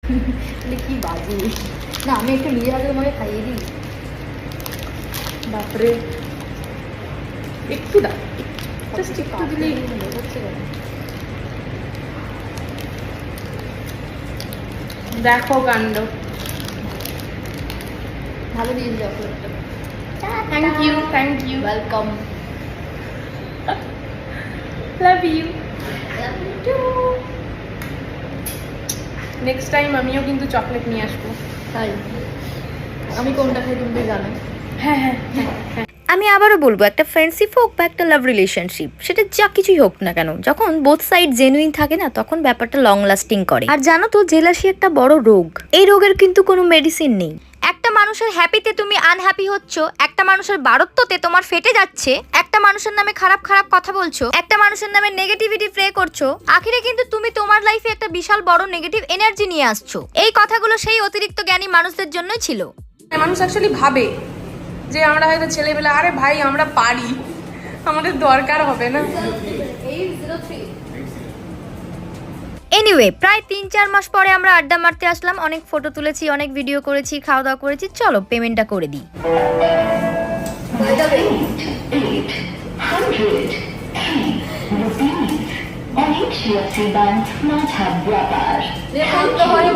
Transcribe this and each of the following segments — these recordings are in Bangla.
কি বাজে না, আমি একটু নিজে হাতে তোমাকে খাইয়ে দিই। বাপরে, একটু দাও, জাস্ট একটু দিলেই হচ্ছে কেন? দেখো কাণ্ড। ভালো দিয়েছি চকলেটটা। Thank you, thank you, welcome. Love you. Next time আমিও কিন্তু চকলেট নিয়ে আসবো। তাই আমি কোনটা খাই তুমি তো জানো। হ্যাঁ হ্যাঁ হ্যাঁ হ্যাঁ। আমি আবারও বলবো, একটা ফ্রেন্ডশিপ হোক বা একটা লাভ রিলেশনশিপ, সেটা যা কিছুই হোক না কেন, যখন বোথ সাইড জেনুইন থাকে না, তখন ব্যাপারটা লং লাস্টিং করে। আর জানো তো, জেলাসি একটা বড় রোগ। এই রোগের কিন্তু কোনো মেডিসিন নেই। একটা মানুষের হ্যাপিতে তুমি আনহ্যাপি হচ্ছ, একটা মানুষের বারত্বতে তোমার ফেটে যাচ্ছে, একটা মানুষের নামে খারাপ খারাপ কথা বলছো, একটা মানুষের নামে নেগেটিভিটি প্রে করছো, আখিরে কিন্তু তুমি তোমার লাইফে একটা বিশাল বড় নেগেটিভ এনার্জি নিয়ে আসছো। এই কথাগুলো সেই অতিরিক্ত জ্ঞানী মানুষদের জন্যই ছিল। মানুষ অ্যাকচুয়ালি ভাবে যে আমরা হয়তো ছেলেবেলা, আরে ভাই আমরা পারি, আমাদের দরকার হবে না। এনিওয়ে, প্রায় 3-4 মাস পরে আমরা আড্ডা মারতে আসলাম। অনেক ফটো তুলেছি, অনেক ভিডিও করেছি, খাওয়া দাওয়া করেছি। চলো পেমেন্টটা করে দিই।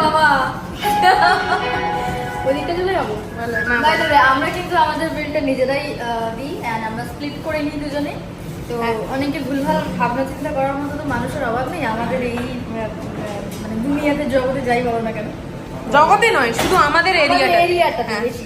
বাবা ওদিকটা চলে যাবো। আমরা কিন্তু আমাদের বিলটা নিজেরাই দিই, অ্যান্ড আমরা স্প্লিট করে নিই দুজনে। তো অনেকে ভুলভাল ভাবনা চিন্তা করার মতো তো মানুষের অভাব নেই আমাদের এই মানে দুনিয়াতে, জগতে যাই বলো না কেন। জগতে নয়, শুধু আমাদের এরিয়াটা। এরিয়াটা বেশি